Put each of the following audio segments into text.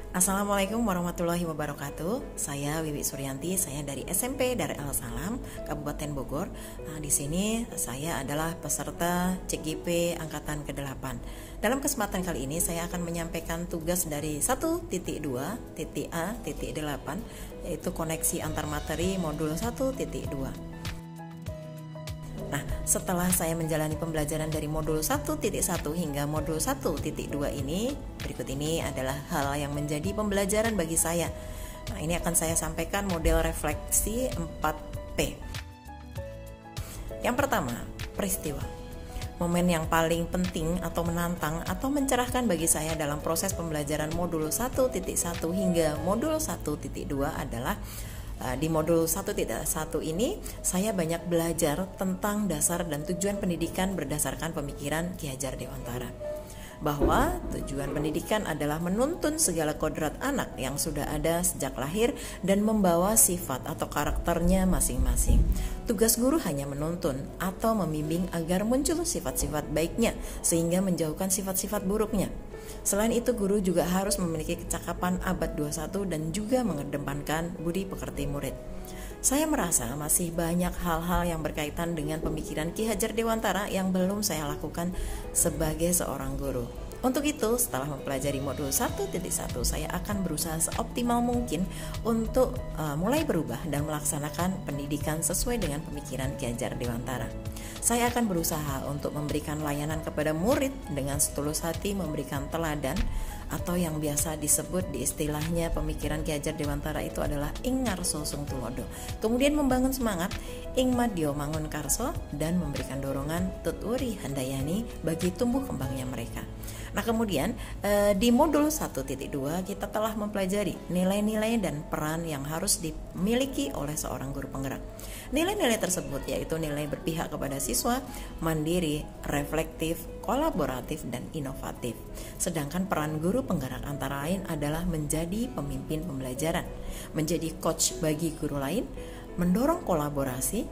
Assalamualaikum warahmatullahi wabarakatuh. Saya Wiwi Suryanti, saya dari SMP Darul Salam, Kabupaten Bogor. Di sini saya adalah peserta CGP angkatan ke-8. Dalam kesempatan kali ini saya akan menyampaikan tugas dari 1.2.A.8, yaitu koneksi antar materi modul 1.2. Nah, setelah saya menjalani pembelajaran dari modul 1.1 hingga modul 1.2 ini, berikut ini adalah hal yang menjadi pembelajaran bagi saya. Nah, ini akan saya sampaikan model refleksi 4P. Yang pertama, peristiwa. Momen yang paling penting atau menantang atau mencerahkan bagi saya dalam proses pembelajaran modul 1.1 hingga modul 1.2 adalah di modul 1.1 ini saya banyak belajar tentang dasar dan tujuan pendidikan berdasarkan pemikiran Ki Hajar Dewantara, bahwa tujuan pendidikan adalah menuntun segala kodrat anak yang sudah ada sejak lahir dan membawa sifat atau karakternya masing-masing. Tugas guru hanya menuntun atau membimbing agar muncul sifat-sifat baiknya sehingga menjauhkan sifat-sifat buruknya. Selain itu, guru juga harus memiliki kecakapan abad 21 dan juga mengedepankan budi pekerti murid. Saya merasa masih banyak hal-hal yang berkaitan dengan pemikiran Ki Hajar Dewantara yang belum saya lakukan sebagai seorang guru. Untuk itu, setelah mempelajari modul 1.1, saya akan berusaha seoptimal mungkin untuk mulai berubah dan melaksanakan pendidikan sesuai dengan pemikiran Ki Hajar Dewantara. Saya akan berusaha untuk memberikan layanan kepada murid dengan setulus hati, memberikan teladan atau yang biasa disebut di istilahnya pemikiran Ki Hajar Dewantara itu adalah ing ngarso sung tulodo. Kemudian membangun semangat ing madya mangun karso dan memberikan dorongan tuturi handayani bagi tumbuh kembangnya mereka. Nah, kemudian di modul 1.2 kita telah mempelajari nilai-nilai dan peran yang harus dimiliki oleh seorang guru penggerak. Nilai-nilai tersebut yaitu nilai berpihak kepada siswa, mandiri, reflektif, kolaboratif, dan inovatif. Sedangkan peran guru penggerak antara lain adalah menjadi pemimpin pembelajaran, menjadi coach bagi guru lain, mendorong kolaborasi,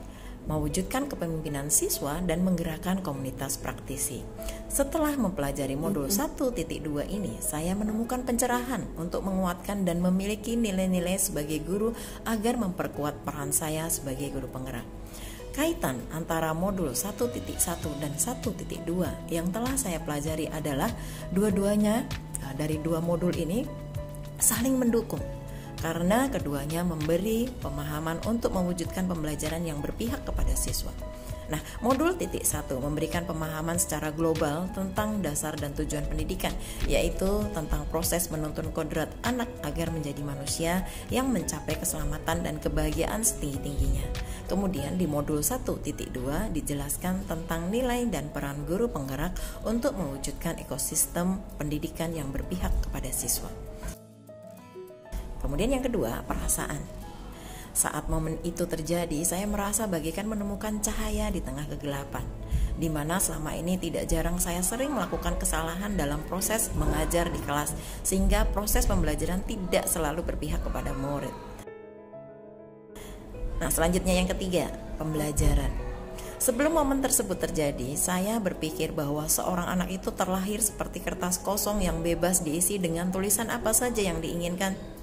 mewujudkan kepemimpinan siswa, dan menggerakkan komunitas praktisi. Setelah mempelajari modul 1.2 ini, saya menemukan pencerahan untuk menguatkan dan memiliki nilai-nilai sebagai guru agar memperkuat peran saya sebagai guru penggerak. Kaitan antara modul 1.1 dan 1.2 yang telah saya pelajari adalah dua-duanya dari dua modul ini saling mendukung, karena keduanya memberi pemahaman untuk mewujudkan pembelajaran yang berpihak kepada siswa. Nah, modul 1 memberikan pemahaman secara global tentang dasar dan tujuan pendidikan, yaitu tentang proses menuntun kodrat anak agar menjadi manusia yang mencapai keselamatan dan kebahagiaan setinggi-tingginya. Kemudian di modul 1.2 dijelaskan tentang nilai dan peran guru penggerak untuk mewujudkan ekosistem pendidikan yang berpihak kepada siswa. Kemudian yang kedua, perasaan. Saat momen itu terjadi, saya merasa bagaikan menemukan cahaya di tengah kegelapan, di mana selama ini tidak jarang saya sering melakukan kesalahan dalam proses mengajar di kelas, sehingga proses pembelajaran tidak selalu berpihak kepada murid. Nah, selanjutnya yang ketiga, pembelajaran. Sebelum momen tersebut terjadi, saya berpikir bahwa seorang anak itu terlahir seperti kertas kosong yang bebas diisi dengan tulisan apa saja yang diinginkan.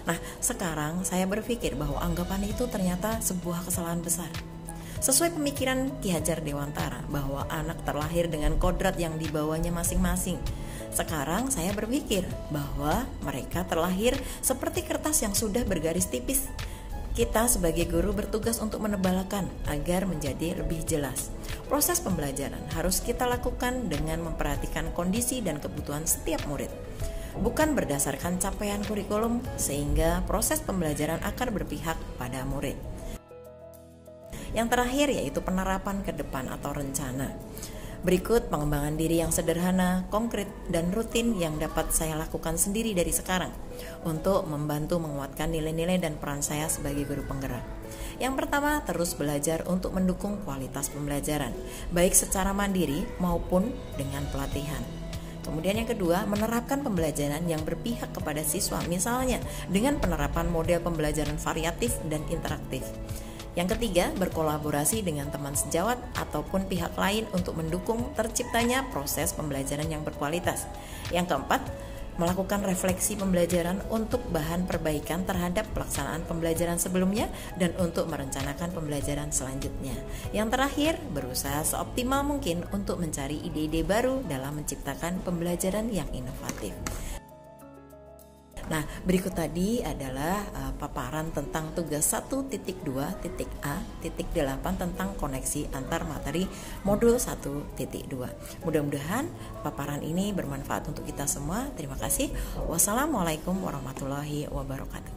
Nah, sekarang saya berpikir bahwa anggapan itu ternyata sebuah kesalahan besar. Sesuai pemikiran Ki Hajar Dewantara bahwa anak terlahir dengan kodrat yang dibawanya masing-masing. Sekarang saya berpikir bahwa mereka terlahir seperti kertas yang sudah bergaris tipis. Kita sebagai guru bertugas untuk menebalkan agar menjadi lebih jelas. Proses pembelajaran harus kita lakukan dengan memperhatikan kondisi dan kebutuhan setiap murid, bukan berdasarkan capaian kurikulum, sehingga proses pembelajaran akan berpihak pada murid. Yang terakhir yaitu penerapan ke depan atau rencana. Berikut pengembangan diri yang sederhana, konkret, dan rutin yang dapat saya lakukan sendiri dari sekarang untuk membantu menguatkan nilai-nilai dan peran saya sebagai guru penggerak. Yang pertama, terus belajar untuk mendukung kualitas pembelajaran, baik secara mandiri maupun dengan pelatihan. Kemudian yang kedua, menerapkan pembelajaran yang berpihak kepada siswa, misalnya dengan penerapan model pembelajaran variatif dan interaktif. Yang ketiga, berkolaborasi dengan teman sejawat ataupun pihak lain untuk mendukung terciptanya proses pembelajaran yang berkualitas. Yang keempat, melakukan refleksi pembelajaran untuk bahan perbaikan terhadap pelaksanaan pembelajaran sebelumnya, dan untuk merencanakan pembelajaran selanjutnya. Yang terakhir, berusaha seoptimal mungkin untuk mencari ide-ide baru dalam menciptakan pembelajaran yang inovatif. Nah, berikut tadi adalah paparan tentang tugas 1.2.A.8 tentang koneksi antar materi modul 1.2. Mudah-mudahan paparan ini bermanfaat untuk kita semua. Terima kasih. Wassalamualaikum warahmatullahi wabarakatuh.